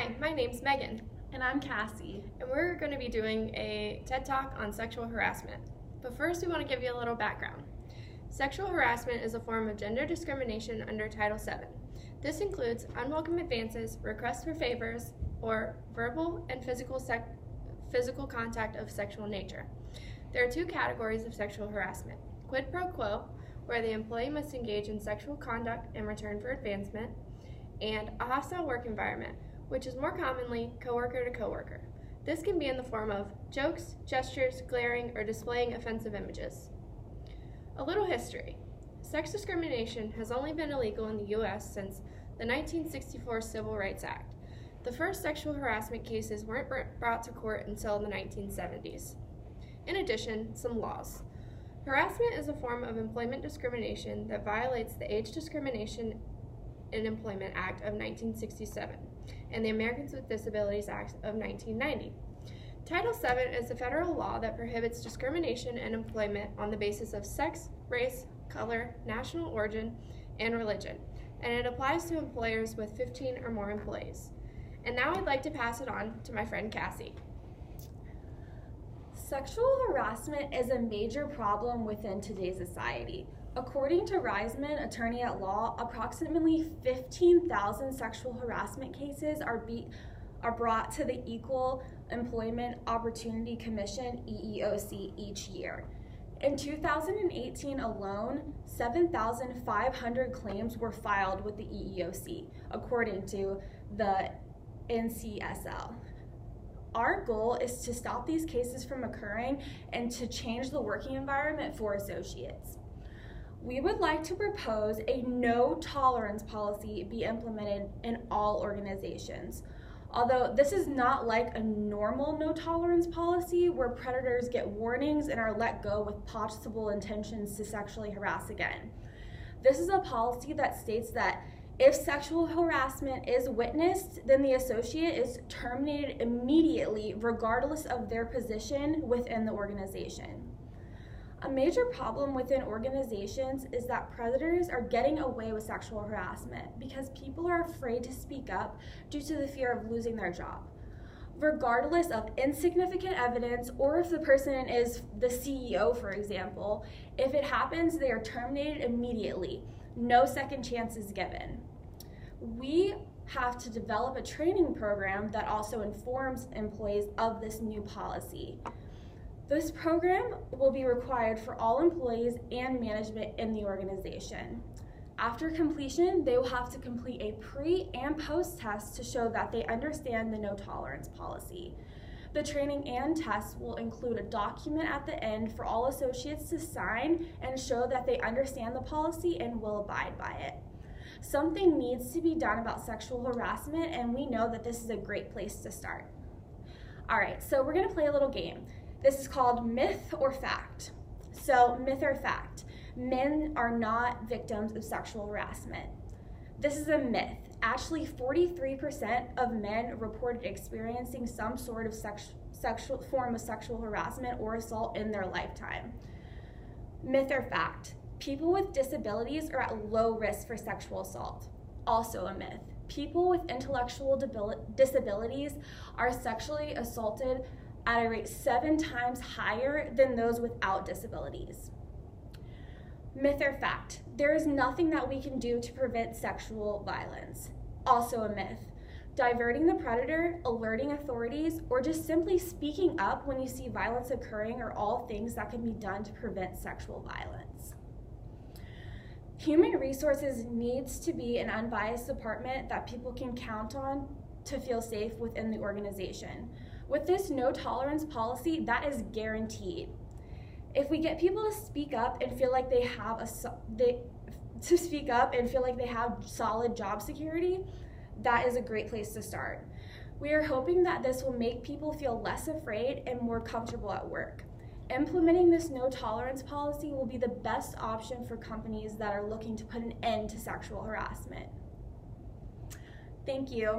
Hi, my name's Megan, And I'm Cassie. and we're going to be doing a TED Talk on sexual harassment. But first, we want to give you a little background. Sexual harassment is a form of gender discrimination under Title VII. This includes unwelcome advances, requests for favors, or verbal and physical contact of sexual nature. There are two categories of sexual harassment: quid pro quo, where the employee must engage in sexual conduct in return for advancement, and a hostile work environment, which is more commonly coworker to coworker. This can be in the form of jokes, gestures, glaring, or displaying offensive images. A little history. Sex discrimination has only been illegal in the U.S. since the 1964 Civil Rights Act. The first sexual harassment cases weren't brought to court until the 1970s. In addition, some laws. Harassment is a form of employment discrimination that violates the Age Discrimination in Employment Act of 1967 and the Americans with Disabilities Act of 1990. Title VII is a federal law that prohibits discrimination in employment on the basis of sex, race, color, national origin, and religion, and it applies to employers with 15 or more employees. And now I'd like to pass it on to my friend Cassie. Sexual harassment is a major problem within today's society. According to Reisman, attorney at law, approximately 15,000 sexual harassment cases are brought to the Equal Employment Opportunity Commission, EEOC, each year. In 2018 alone, 7,500 claims were filed with the EEOC, according to the NCSL. Our goal is to stop these cases from occurring and to change the working environment for associates. We would like to propose a no tolerance policy be implemented in all organizations. Although this is not like a normal no tolerance policy where predators get warnings and are let go with possible intentions to sexually harass again. This is a policy that states that if sexual harassment is witnessed, then the associate is terminated immediately regardless of their position within the organization. A major problem within organizations is that predators are getting away with sexual harassment because people are afraid to speak up due to the fear of losing their job. Regardless of insignificant evidence, or if the person is the CEO, for example, if it happens, they are terminated immediately. No second chance is given. We have to develop a training program that also informs employees of this new policy. This program will be required for all employees and management in the organization. After completion, they will have to complete a pre- and post-test to show that they understand the no tolerance policy. The training and test will include a document at the end for all associates to sign and show that they understand the policy and will abide by it. Something needs to be done about sexual harassment, and we know that this is a great place to start. All right, so we're gonna play a little game. This is called myth or fact. So, myth or fact, men are not victims of sexual harassment. This is a myth. Actually, 43% of men reported experiencing some sort of sexual form of sexual harassment or assault in their lifetime. Myth or fact, people with disabilities are at low risk for sexual assault. Also a myth. People with intellectual disabilities are sexually assaulted at a rate 7 times higher than those without disabilities. Myth or fact, there is nothing that we can do to prevent sexual violence. Also a myth. Diverting the predator, alerting authorities, or just simply speaking up when you see violence occurring are all things that can be done to prevent sexual violence. Human resources needs to be an unbiased department that people can count on to feel safe within the organization. With this no tolerance policy, that is guaranteed. If we get people to speak up and feel like they have solid job security, that is a great place to start. We are hoping that this will make people feel less afraid and more comfortable at work. Implementing this no tolerance policy will be the best option for companies that are looking to put an end to sexual harassment. Thank you.